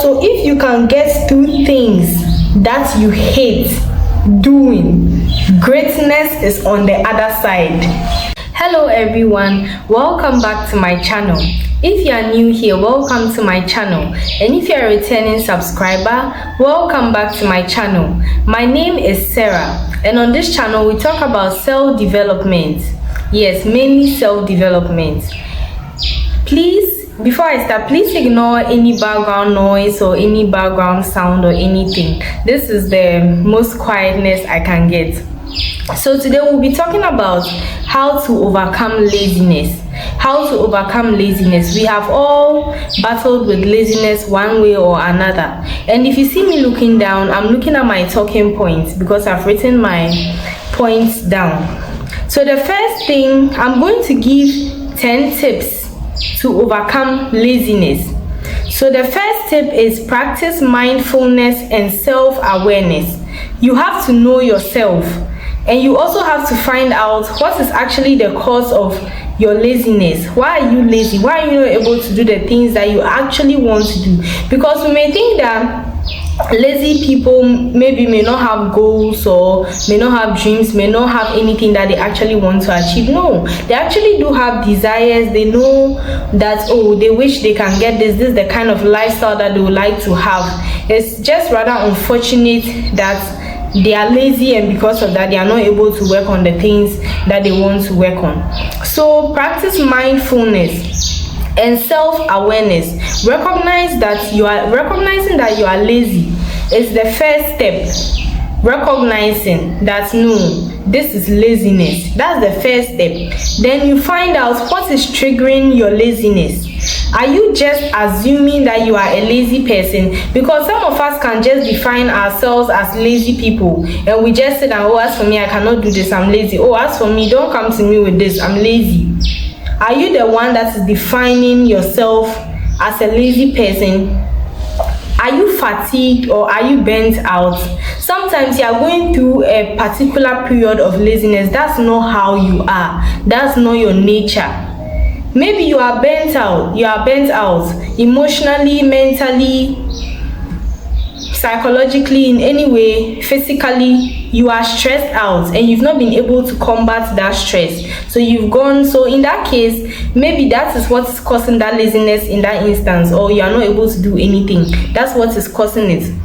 So if you can get through things that you hate doing, greatness is on the other side. Hello everyone, welcome back to my channel. If you are new here, welcome to my channel, and if you are a returning subscriber, welcome back to my channel. My name is Sarah, and on this channel we talk about self-development. Yes, mainly self-development. Please, before I start, please ignore any background noise or any background sound or anything. This is the most quietness I can get. So today we'll be talking about how to overcome laziness. How to overcome laziness. We have all battled with laziness one way or another. And if you see me looking down, I'm looking at my talking points because I've written my points down. So the first thing, I'm going to give 10 tips to overcome laziness. So the first tip is practice mindfulness and self-awareness. You have to know yourself, and you also have to find out what is actually the cause of your laziness. Why are you lazy? Why are you not able to do the things that you actually want to do? Because we may think that lazy people maybe may not have goals or may not have dreams, may not have anything that they actually want to achieve. No, they actually do have desires. They know that, oh, they wish they can get this is the kind of lifestyle that they would like to have. It's just rather unfortunate that they are lazy, and because of that they are not able to work on the things that they want to work on. So practice mindfulness and self-awareness. Recognizing that you are lazy is the first step. Recognizing that no, this is laziness. That's the first step. Then you find out what is triggering your laziness. Are you just assuming that you are a lazy person? Because some of us can just define ourselves as lazy people, and we just say that, oh, as for me, I cannot do this, I'm lazy. Oh, as for me, don't come to me with this, I'm lazy. Are you the one that is defining yourself as a lazy person? Are you fatigued or are you burnt out? Sometimes you are going through a particular period of laziness. That's not how you are. That's not your nature. Maybe you are burnt out. You are burnt out emotionally, mentally, psychologically, in any way, physically. You are stressed out and you've not been able to combat that stress. So you've gone, so in that case, maybe that is what is causing that laziness in that instance, or you are not able to do anything. That's what is causing it.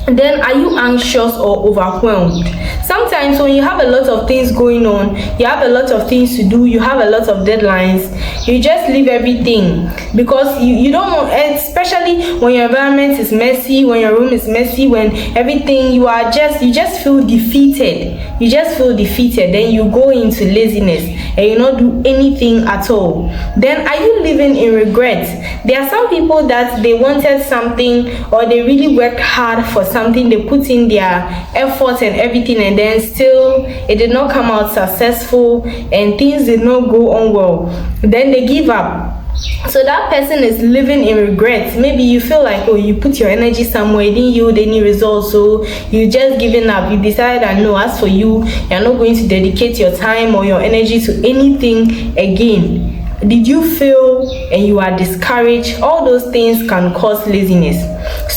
Then are you anxious or overwhelmed? Sometimes when you have a lot of things going on, you have a lot of things to do, you have a lot of deadlines, you just leave everything because you don't want, especially when your environment is messy, when your room is messy, when everything, you just feel defeated. You just feel defeated. Then you go into laziness and you not do anything at all. Then are you living in regret? There are some people that they wanted something, or they really worked hard for something, they put in their effort and everything, and then still it did not come out successful and things did not go on well. Then they give up. So that person is living in regret. Maybe you feel like, oh, you put your energy somewhere, it didn't yield any results, so you just giving up. You decided that no, as for you, you're not going to dedicate your time or your energy to anything again. Did you fail and you are discouraged? All those things can cause laziness.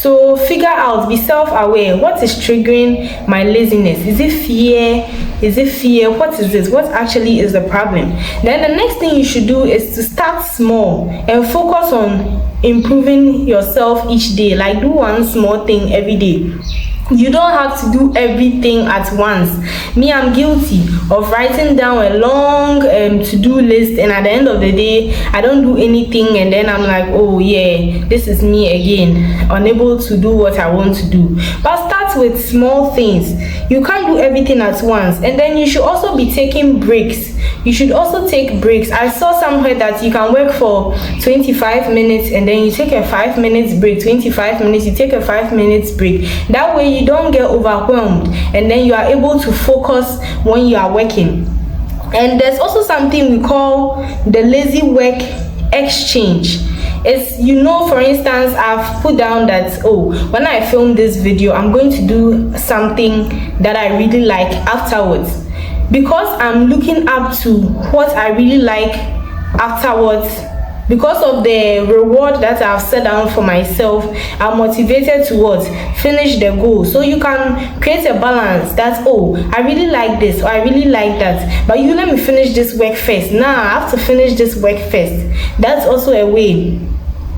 So figure out, be self-aware. What is triggering my laziness? Is it fear? Is it fear? What is this? What actually is the problem? Then the next thing you should do is to start small and focus on improving yourself each day. Like do one small thing every day. You don't have to do everything at once. Me, I'm guilty of writing down a long to-do list, and at the end of the day I don't do anything, and then I'm like, oh yeah, this is me again, unable to do what I want to do. But start with small things. You can't do everything at once. And then you should also be taking breaks. You should also take breaks. I saw somewhere that you can work for 25 minutes and then you take a 5 minutes break. 25 minutes, you take a 5 minutes break. That way you don't get overwhelmed, and then you are able to focus when you are working. And there's also something we call the lazy work exchange. It's, you know, for instance, I've put down that, oh, when I film this video, I'm going to do something that I really like afterwards. Because I'm looking up to what I really like afterwards, Because of the reward that I've set down for myself, I'm motivated to what? Finish the goal. So you can create a balance that, oh, I really like this or I really like that, but you let me finish this work first. Now I have to finish this work first. That's also a way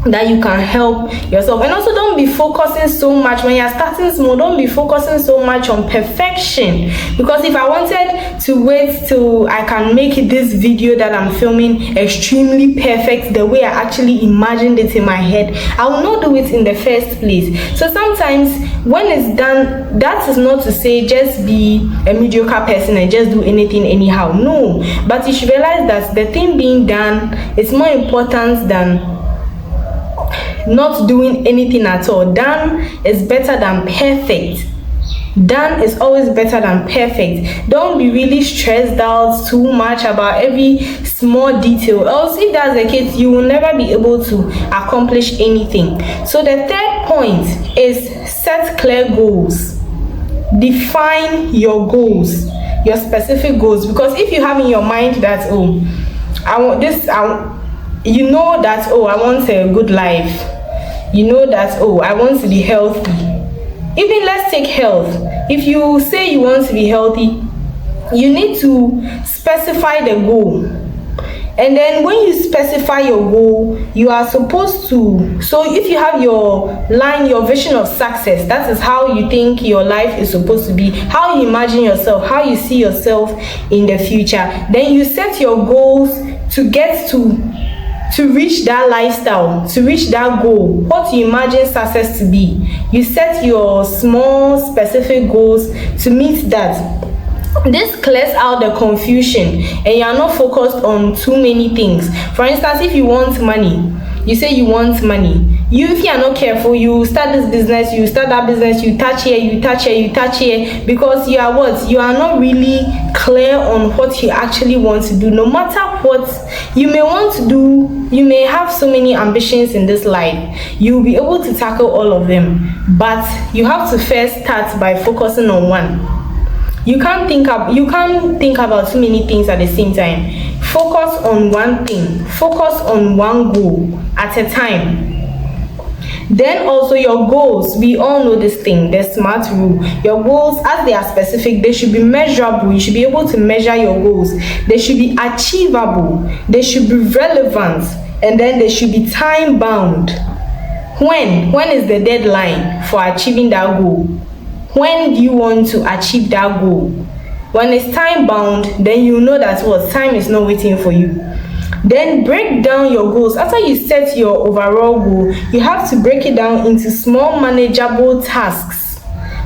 that you can help yourself. And also, don't be focusing so much when you're starting small. Don't be focusing so much on perfection, because if I wanted to wait till I can make this video that I'm filming extremely perfect the way I actually imagined it in my head, I will not do it in the first place. So sometimes when it's done, that is not to say just be a mediocre person and just do anything anyhow. No, but you should realize that the thing being done is more important than not doing anything at all. Done is better than perfect. Done is always better than perfect. Don't be really stressed out too much about every small detail, else if that's the case, you will never be able to accomplish anything. So the third point is set clear goals. Define your goals, your specific goals, because if you have in your mind that, oh, I want this, you know that, oh, I want a good life, you know that, oh, I want to be healthy. Even let's take health. If you say you want to be healthy, you need to specify the goal. And then when you specify your goal, you are supposed to, so if you have your line, your vision of success, that is how you think your life is supposed to be, how you imagine yourself, how you see yourself in the future. Then you set your goals to get to reach that lifestyle, to reach that goal, what you imagine success to be. You set your small specific goals to meet that. This clears out the confusion and you are not focused on too many things. For instance, if you want money, you say you want money. If you are not careful, you start this business, you start that business, you touch here, you touch here, you touch here, because you are what? You are not really clear on what you actually want to do. No matter what you may want to do, you may have so many ambitions in this life. You will be able to tackle all of them, but you have to first start by focusing on one. You can't think about too many things at the same time. Focus on one thing. Focus on one goal at a time. Then also your goals, we all know this thing, the SMART rule. Your goals, as they are specific, they should be measurable. You should be able to measure your goals. They should be achievable. They should be relevant. And then they should be time bound. When is the deadline for achieving that goal? When do you want to achieve that goal? When it's time bound, then you know that what time is not waiting for you. Then break down your goals. After you set your overall goal, you have to break it down into small manageable tasks.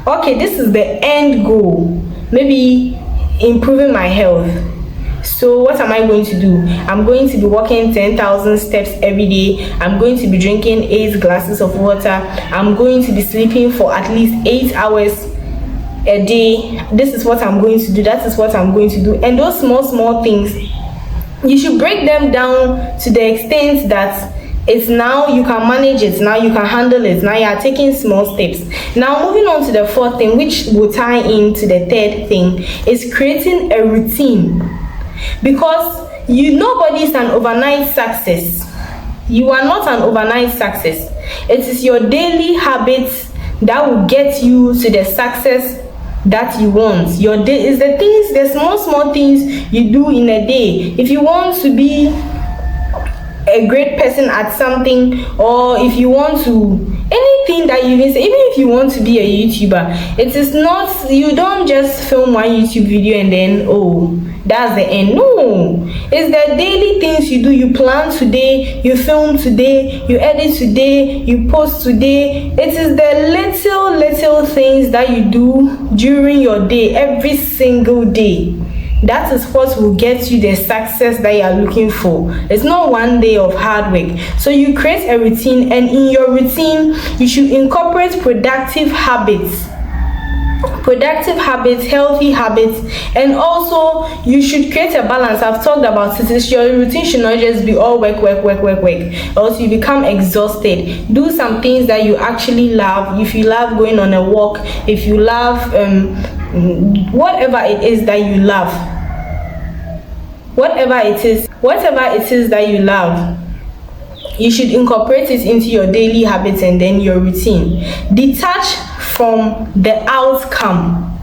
Okay, this is the end goal. Maybe improving my health. So what am I going to do? I'm going to be walking 10,000 steps every day. I'm going to be drinking 8 glasses of water. I'm going to be sleeping for at least 8 hours a day. This is what I'm going to do. That is what I'm going to do. And those small things, you should break them down to the extent that it's now you can manage it, now you can handle it, now you are taking small steps. Now moving on to the fourth thing, which will tie into the third thing, is creating a routine. Because nobody is an overnight success. You are not an overnight success. It is your daily habits that will get you to the success that you want. Your day is the things, the small things you do in a day. If you want to be a great person at something, or if you want to anything that you can say, even if you want to be a YouTuber, it is not, you don't just film one YouTube video and then, oh, that's the end. No, it's the daily things you do. You plan today, you film today, you edit today, you post today. It is the little things that you do during your day, every single day. That is what will get you the success that you are looking for. It's not one day of hard work. So you create a routine, and in your routine, you should incorporate productive habits, healthy habits, and also you should create a balance. I've talked about it. Your routine should not just be all work, else you become exhausted. Do some things that you actually love. If you love going on a walk, if you love whatever it is that you love, whatever it is that you love, You should incorporate it into your daily habits and then your routine. Detach from the outcome.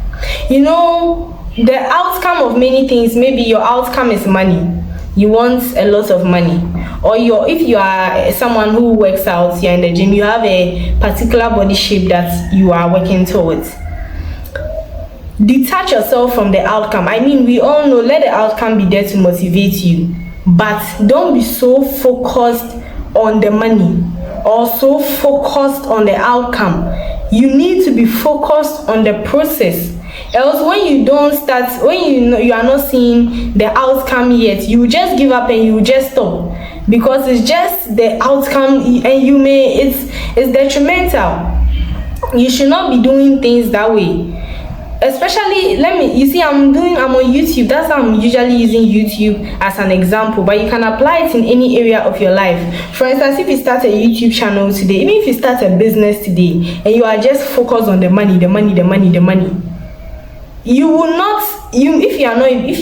You know, the outcome of many things, maybe your outcome is money. You want a lot of money, or if you are someone who works out, you're in the gym, you have a particular body shape that you are working towards. Detach yourself from the outcome. I mean, we all know, let the outcome be there to motivate you, but don't be so focused on the money or so focused on the outcome. You need to be focused on the process. Else, when you don't start, when you are not seeing the outcome yet, you just give up and you just stop, because it's just the outcome, and it's detrimental. You should not be doing things that way. Especially, I'm on YouTube. That's how I'm usually using YouTube as an example, but you can apply it in any area of your life. For instance, if you start a YouTube channel today, even if you start a business today, and you are just focused on the money, you will not, if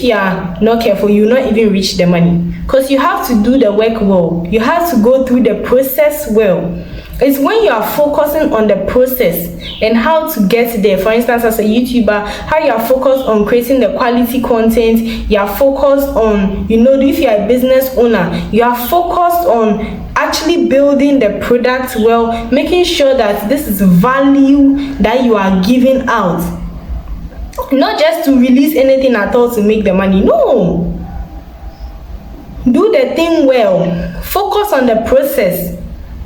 you are not careful, you will not even reach the money, because you have to do the work well. You have to go through the process well. It's when you are focusing on the process and how to get there. For instance, as a YouTuber, how you are focused on creating the quality content, you are focused on, if you are a business owner, you are focused on actually building the product well, making sure that this is value that you are giving out. Not just to release anything at all to make the money. No. Do the thing well. Focus on the process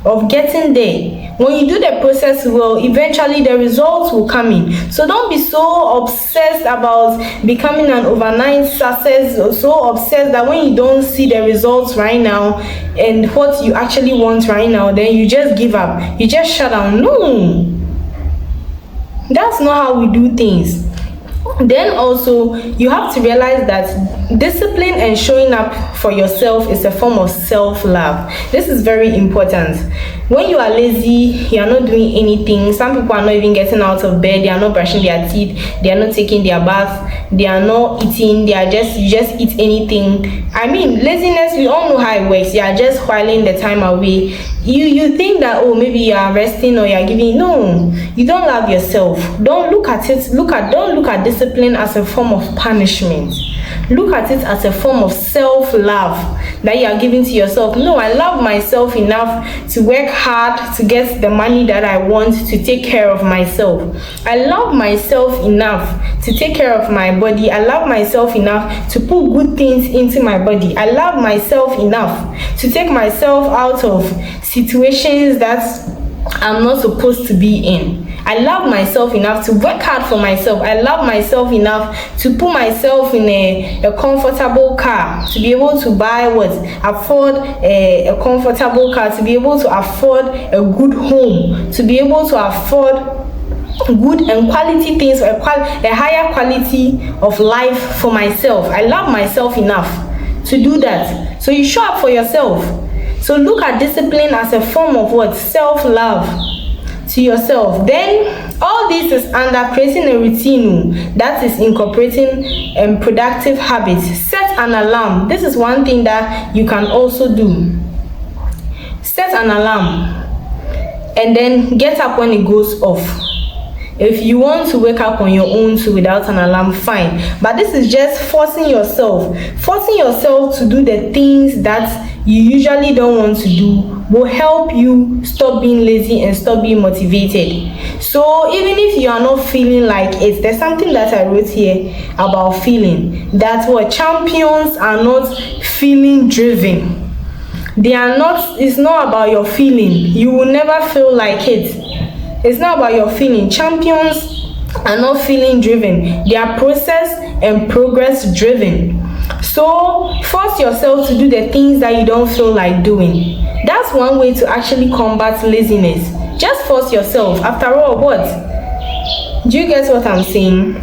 of getting there. When you do the process well, eventually the results will come in. So don't be so obsessed about becoming an overnight success, or so obsessed that when you don't see the results right now and what you actually want right now, then you just give up. You just shut down. No. That's not how we do things. Then also, you have to realize that discipline and showing up for yourself is a form of self-love. This is very important. When you are lazy, you are not doing anything. Some people are not even getting out of bed. They are not brushing their teeth. They are not taking their bath. They are not eating. You just eat anything. I mean, laziness, we all know how it works. You are just whiling the time away. You think that, oh, maybe you are resting or you are giving. No, you don't love yourself. Don't look at discipline as a form of punishment. Look at it as a form of self-love that you are giving to yourself. No, I love myself enough to work hard to get the money that I want to take care of myself. I love myself enough to take care of my body. I love myself enough to put good things into my body. I love myself enough to take myself out of situations that I'm not supposed to be in. I love myself enough to work hard for myself. I love myself enough to put myself in a comfortable car, to be able to afford a comfortable car, to be able to afford a good home, to be able to afford good and quality things, a higher quality of life for myself. I love myself enough to do that. So you show up for yourself. So look at discipline as a form of what? Self-love to yourself. Then all this is under creating a routine that is incorporating productive habits. Set an alarm. This is one thing that you can also do. Set an alarm and then get up when it goes off. If you want to wake up on your own too without an alarm, fine. But this is just forcing yourself to do the things that you usually don't want to do will help you stop being lazy and stop being motivated. So even if you are not feeling like it, there's something that I wrote here about feeling. That's what champions are not feeling driven. They are not, it's not about your feeling. You will never feel like it. It's not about your feeling. Champions are not feeling driven. They are process and progress driven. So force yourself to do the things that you don't feel like doing. That's one way to actually combat laziness. Just force yourself. After all, what? Do you get what I'm saying?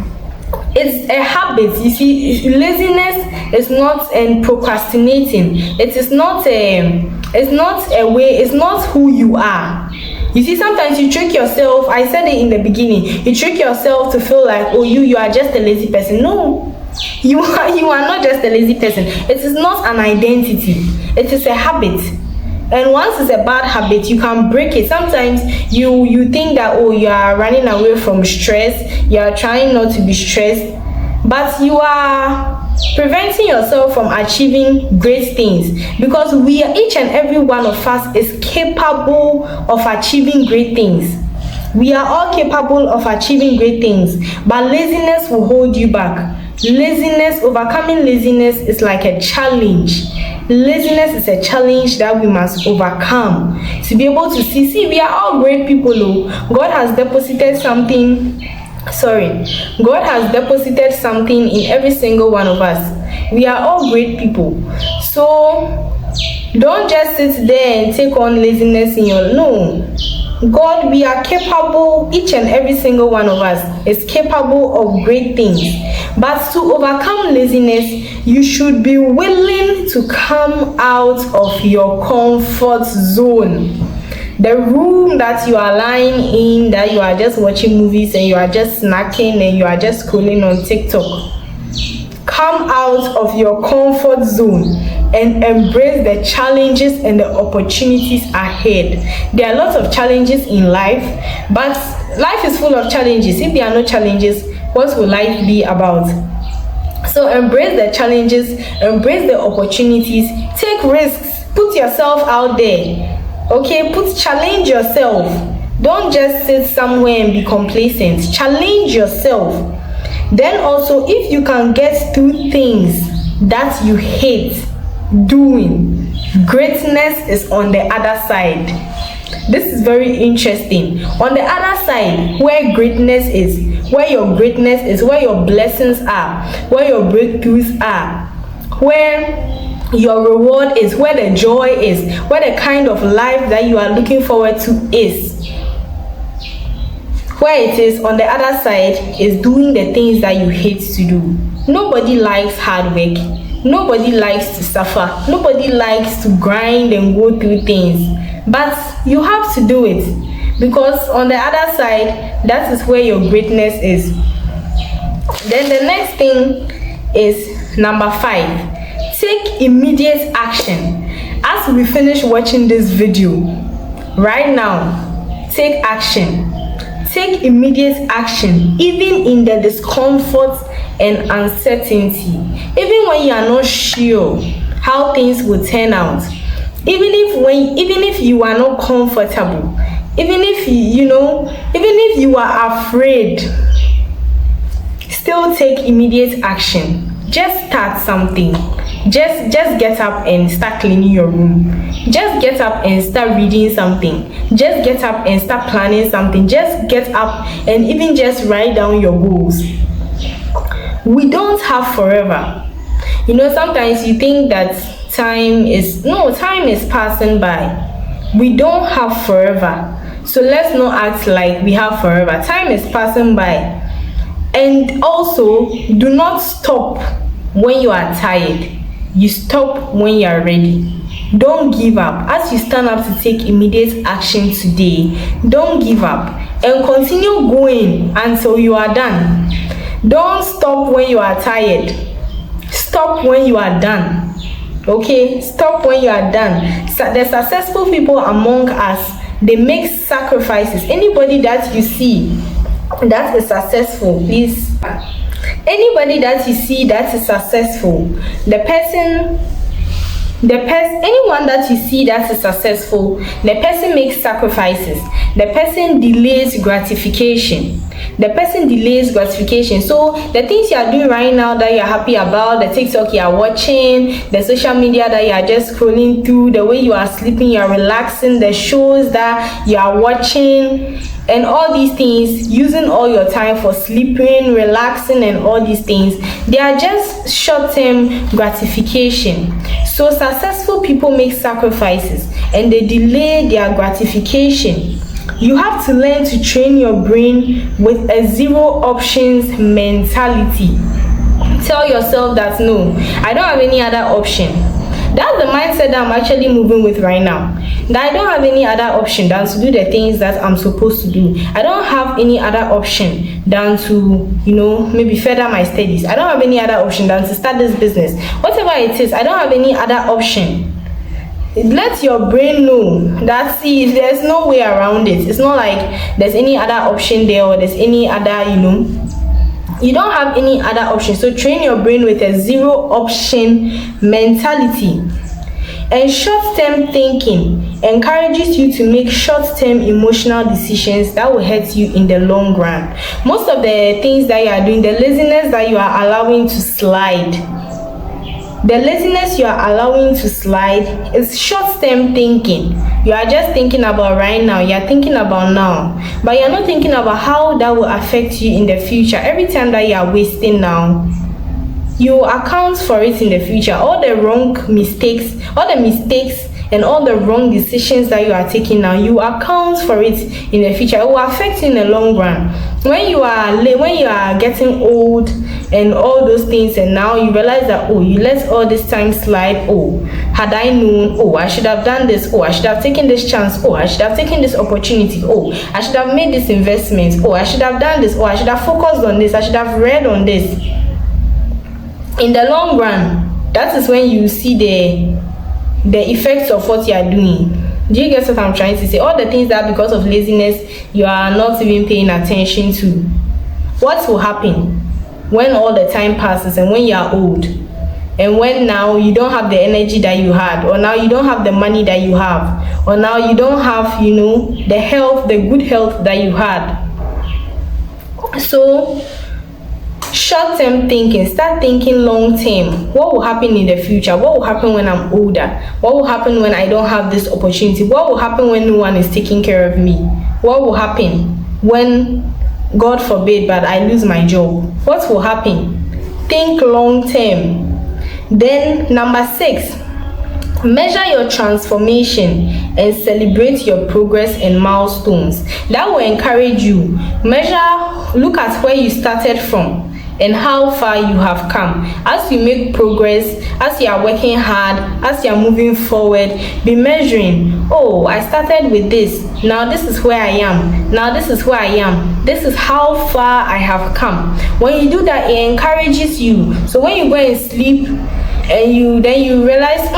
It's a habit. You see, laziness is not procrastinating. It is not it's not a way, it's not who you are. You see, sometimes you trick yourself. I said it in the beginning. You trick yourself to feel like, oh, you are just a lazy person. No, you are not just a lazy person. It is not an identity. It is a habit. And once it's a bad habit, you can break it. Sometimes you think that, oh, you are running away from stress, you are trying not to be stressed, but you are preventing yourself from achieving great things, because each and every one of us is capable of achieving great things. We are all capable of achieving great things, but laziness will hold you back. Overcoming laziness is like a challenge. Laziness is a challenge that we must overcome to be able to see, we are all great people. God has deposited something in every single one of us. We are all great people. So don't just sit there and take on laziness in your God, we are capable. Each and every single one of us is capable of great things. But to overcome laziness, you should be willing to come out of your comfort zone. The room that you are lying in, that you are just watching movies and you are just snacking and you are just scrolling on TikTok. Come out of your comfort zone and embrace the challenges and the opportunities ahead. There are lots of challenges in life, but life is full of challenges. If there are no challenges, what will life be about? So embrace the challenges, embrace the opportunities, take risks, put yourself out there. Okay, challenge yourself. Don't just sit somewhere and be complacent. Challenge yourself. Then also, if you can get through things that you hate doing, greatness is on the other side. This is very interesting. On the other side, where greatness is, where your greatness is, where your blessings are, where your breakthroughs are, where your reward is, where the joy is, where the kind of life that you are looking forward to is. Where it is on the other side is doing the things that you hate to do. Nobody likes hard work. Nobody likes to suffer. Nobody likes to grind and go through things. But you have to do it, because on the other side, that is where your greatness is. Then the next thing is number 5. Take immediate action. As we finish watching this video, right now, take action. Take immediate action, even in the discomfort and uncertainty. Even when you are not sure how things will turn out, even if you are not comfortable, even if you are afraid, still take immediate action. Just start something. Just get up and start cleaning your room. Just get up and start reading something. Just get up and start planning something. Just get up and even just write down your goals. We don't have forever. Sometimes you think that time is passing by. We don't have forever. So let's not act like we have forever. Time is passing by. And also, do not stop when you are tired. You stop when you are ready. Don't give up. As you stand up to take immediate action today, don't give up and continue going until you are done. Don't stop when you are tired. Stop when you are done. Okay? Stop when you are done. The successful people among us, they make sacrifices. Anybody that you see that is successful, please. Anybody that you see that is successful, anyone that you see that is successful, the person makes sacrifices. The person delays gratification. So the things you are doing right now that you are happy about, the TikTok you are watching, the social media that you are just scrolling through, the way you are sleeping, you are relaxing, the shows that you are watching, and all these things, using all your time for sleeping, relaxing, and all these things, they are just short-term gratification. So successful people make sacrifices and they delay their gratification. You have to learn to train your brain with a zero options mentality. Tell yourself that no, I don't have any other option. That's the mindset that I'm actually moving with right now. That I don't have any other option than to do the things that I'm supposed to do. I don't have any other option than to, maybe further my studies. I don't have any other option than to start this business. Whatever it is, I don't have any other option Let your brain know that, see, there's no way around it. It's not like there's any other option there, or there's any other, you don't have any other option. So train your brain with a zero option mentality. And short-term thinking encourages you to make short-term emotional decisions that will hurt you in the long run. Most of the things that you are doing, the laziness that you are allowing to slide, is short-term thinking. You are just thinking about right now. You are thinking about now, but you are not thinking about how that will affect you in the future. Every time that you are wasting now, you account for it in the future. All the mistakes and all the wrong decisions that you are taking now, you account for it in the future. It will affect you in the long run. When you are getting old and all those things, and now you realize that, oh, you let all this time slide. Oh, had I known, oh, I should have done this. Oh, I should have taken this chance. Oh, I should have taken this opportunity. Oh, I should have made this investment. Oh, I should have done this. Oh, I should have focused on this. I should have read on this. In the long run, that is when you see the effects of what you are doing. Do you get what I'm trying to say? All the things that because of laziness you are not even paying attention to. What will happen when all the time passes and when you are old, and when now you don't have the energy that you had, or now you don't have the money that you have, or now you don't have, the health, the good health that you had? So short-term thinking, start thinking long-term. What will happen in the future? What will happen when I'm older? What will happen when I don't have this opportunity? What will happen when no one is taking care of me? What will happen when, God forbid, but I lose my job? What will happen? Think long-term. Then number 6, measure your transformation and celebrate your progress and milestones. That will encourage you. Look at where you started from and how far you have come. As you make progress, as you are working hard, as you are moving forward, be measuring. Oh, I started with this. Now this is where I am. Now this is where I am. This is how far I have come. When you do that, it encourages you. So when you go and sleep and you realize,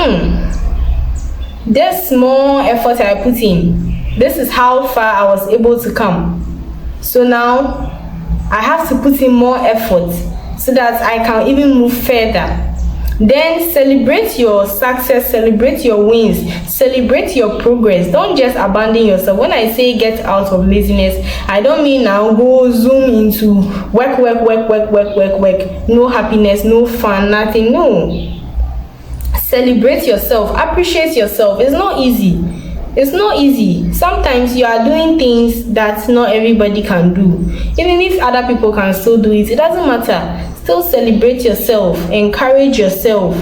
this small effort I put in, this is how far I was able to come. So now I have to put in more effort so that I can even move further. Then celebrate your success, celebrate your wins, celebrate your progress. Don't just abandon yourself. When I say get out of laziness, I don't mean now go zoom into work, no happiness, no fun, nothing. No. Celebrate yourself, appreciate yourself. It's not easy. Sometimes you are doing things that not everybody can do. Even if other people can still do it, it doesn't matter. Still celebrate yourself, encourage yourself,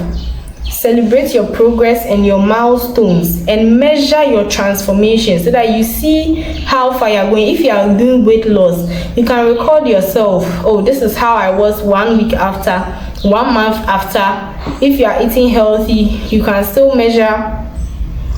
celebrate your progress and your milestones, and measure your transformation so that you see how far you're going. If you are doing weight loss, you can record yourself. Oh, this is how I was 1 week after, 1 month after. If you are eating healthy, you can still measure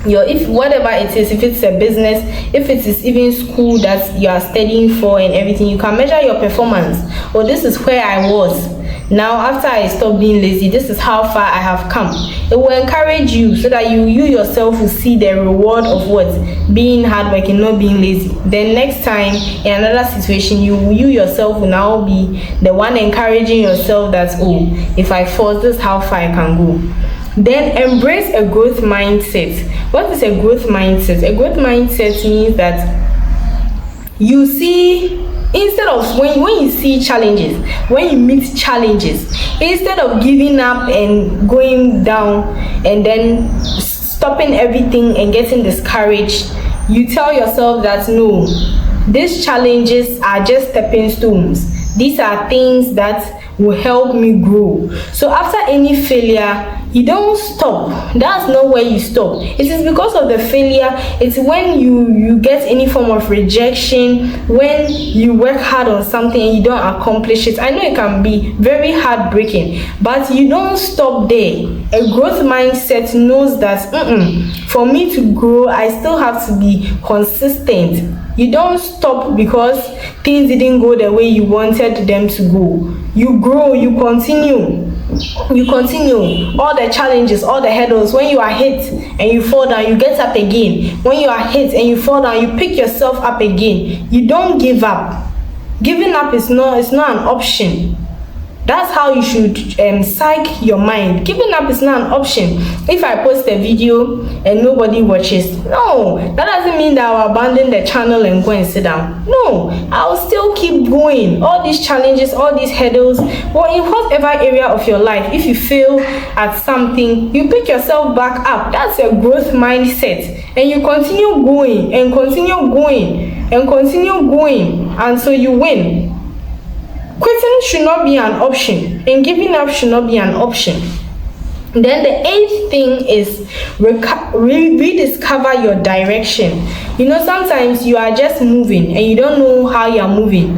if whatever it is, if it's a business, if it is even school that you are studying for and everything, you can measure your performance. Oh, this is where I was. Now after I stopped being lazy, this is how far I have come. It will encourage you so that you yourself will see the reward of what? Being hardworking, not being lazy. Then next time in another situation, you yourself will now be the one encouraging yourself that, oh, if I fall, this is how far I can go. Then embrace a growth mindset. What is a growth mindset? A growth mindset means that you see, instead of when you see challenges, when you meet challenges, instead of giving up and going down and then stopping everything and getting discouraged, you tell yourself that no, these challenges are just stepping stones. These are things that will help me grow. So after any failure, you don't stop. That's not where you stop. It is because of the failure. It's when you get any form of rejection, when you work hard on something and you don't accomplish it. I know it can be very heartbreaking, but you don't stop there. A growth mindset knows that for me to grow, I still have to be consistent. You don't stop because things didn't go the way you wanted them to go. You grow, you continue. You continue all the challenges, all the hurdles. When you are hit and you fall down, you get up again. When you are hit and you fall down, you pick yourself up again. You don't give up. Giving up is not an option. That's how you should psych your mind. Giving up is not an option. If I post a video and nobody watches, no, that doesn't mean that I'll abandon the channel and go and sit down. No, I'll still keep going. All these challenges, all these hurdles, well, in whatever area of your life, if you fail at something, you pick yourself back up. That's a growth mindset. And you continue going and continue going and continue going until you win. Quitting should not be an option, and giving up should not be an option. Then the eighth thing is rediscover your direction. Sometimes you are just moving and you don't know how you are moving.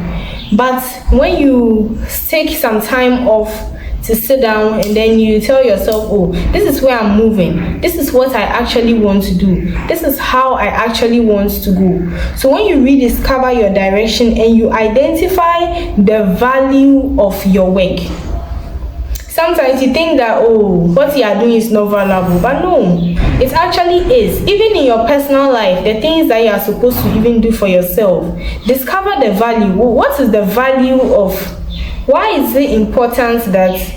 But when you take some time off to sit down and then you tell yourself, oh, this is where I'm moving. This is what I actually want to do. This is how I actually want to go. So when you rediscover your direction and you identify the value of your work. Sometimes you think that, oh, what you are doing is not valuable, but no, it actually is. Even in your personal life, the things that you are supposed to even do for yourself, discover the value. What is the value of, why is it important that,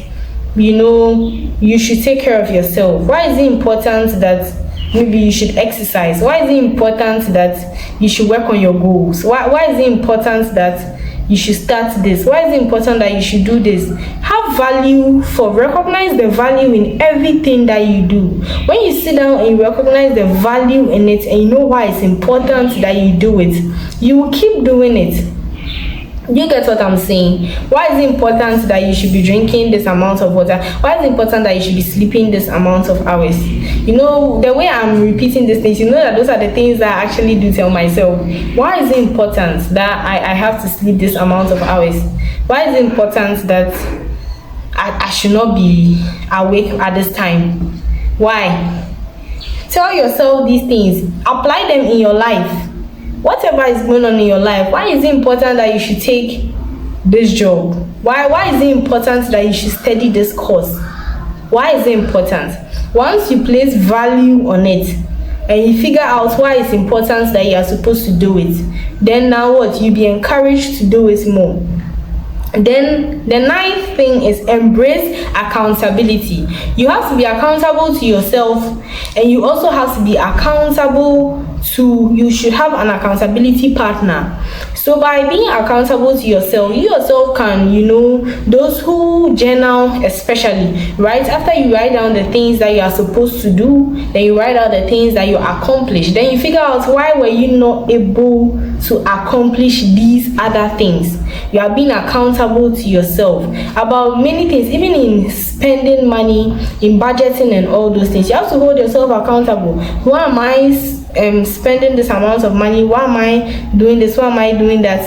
you should take care of yourself? Why is it important that maybe you should exercise? Why is it important that you should work on your goals? Why is it important that you should start this? Why is it important that you should do this? Have value recognize the value in everything that you do. When you sit down and you recognize the value in it and you know why it's important that you do it, you will keep doing it. You get what I'm saying? Why is it important that you should be drinking this amount of water? Why is it important that you should be sleeping this amount of hours? The way I'm repeating these things, that those are the things that I actually do tell myself. Why is it important that I have to sleep this amount of hours? Why is it important that I should not be awake at this time? Why? Tell yourself these things. Apply them in your life. Whatever is going on in your life, why is it important that you should take this job? Why is it important that you should study this course? Why is it important? Once you place value on it and you figure out why it's important that you are supposed to do it, then now what? You'll be encouraged to do it more. Then the ninth thing is embrace accountability. You have to be accountable to yourself, and you also have to be accountable to, you should have an accountability partner. So by being accountable to yourself, you yourself can, those who journal especially, right? After you write down the things that you are supposed to do, then you write out the things that you accomplished. Then you figure out why were you not able to accomplish these other things. You are being accountable to yourself about many things, even in spending money, in budgeting and all those things. You have to hold yourself accountable. Why am I spending this amount of money? Why am I doing this? Why am I doing that?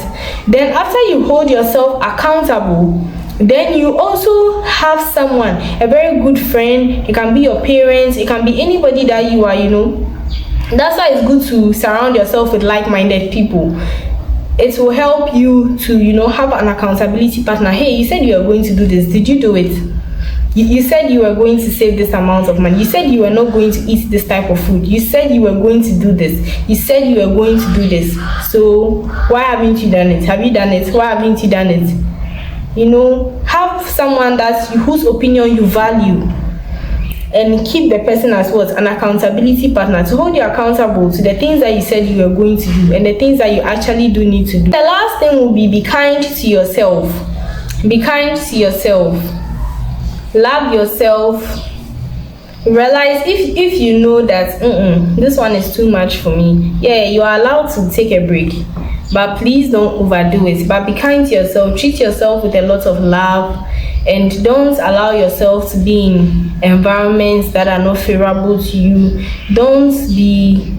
Then after you hold yourself accountable, then you also have someone, a very good friend. It can be your parents, it can be anybody that you are, That's why it's good to surround yourself with like-minded people. It will help you to, have an accountability partner. Hey, you said you were going to do this. Did you do it? You said you were going to save this amount of money. You said you were not going to eat this type of food. You said you were going to do this. You said you were going to do this. So why haven't you done it? Have you done it? Why haven't you done it? Have someone whose opinion you value, and keep the person as what? An accountability partner to hold you accountable to the things that you said you were going to do and the things that you actually do need to do. The last thing will be kind to yourself. Be kind to yourself. Love yourself. Realize if you know that this one is too much for me, you are allowed to take a break, but please don't overdo it. But be kind to yourself. Treat yourself with a lot of love, and don't allow yourself to be in environments that are not favorable to you. Don't be,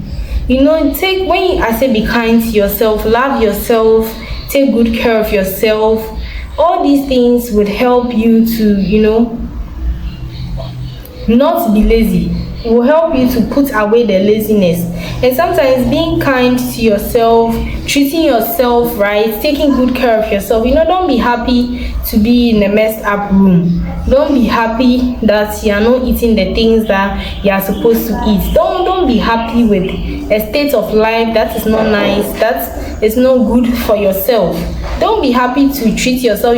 when I say be kind to yourself, love yourself, take good care of yourself. All these things would help you to, not be lazy. It will help you to put away the laziness. And sometimes being kind to yourself, treating yourself right, taking good care of yourself. Don't be happy to be in a messed up room. Don't be happy that you are not eating the things that you are supposed to eat. Don't be happy with a state of life that is not nice, that is not good for yourself. Don't be happy to treat yourself.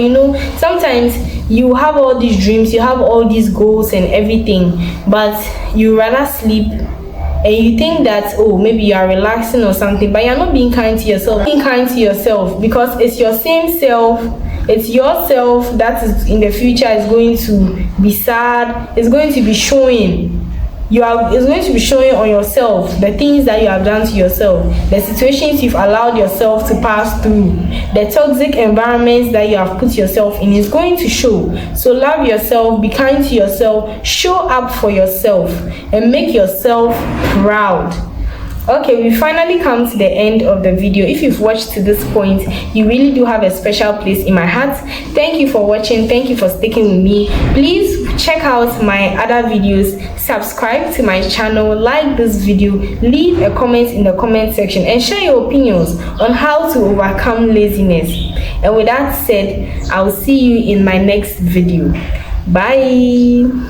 Sometimes you have all these dreams, you have all these goals and everything, but you rather sleep, and you think that, oh, maybe you are relaxing or something, but you're not being kind to yourself. Being kind to yourself, because it's your same self, it's yourself that is in the future is going to be sad. It's going to be showing. It's going to be showing on yourself the things that you have done to yourself, the situations you've allowed yourself to pass through, the toxic environments that you have put yourself in is going to show. So love yourself, be kind to yourself, show up for yourself, and make yourself proud. Okay, we finally come to the end of the video. If you've watched to this point, you really do have a special place in my heart. Thank you for watching. Thank you for sticking with me. Please check out my other videos, subscribe to my channel, like this video, leave a comment in the comment section, and share your opinions on how to overcome laziness. And with that said, I will see you in my next video. Bye.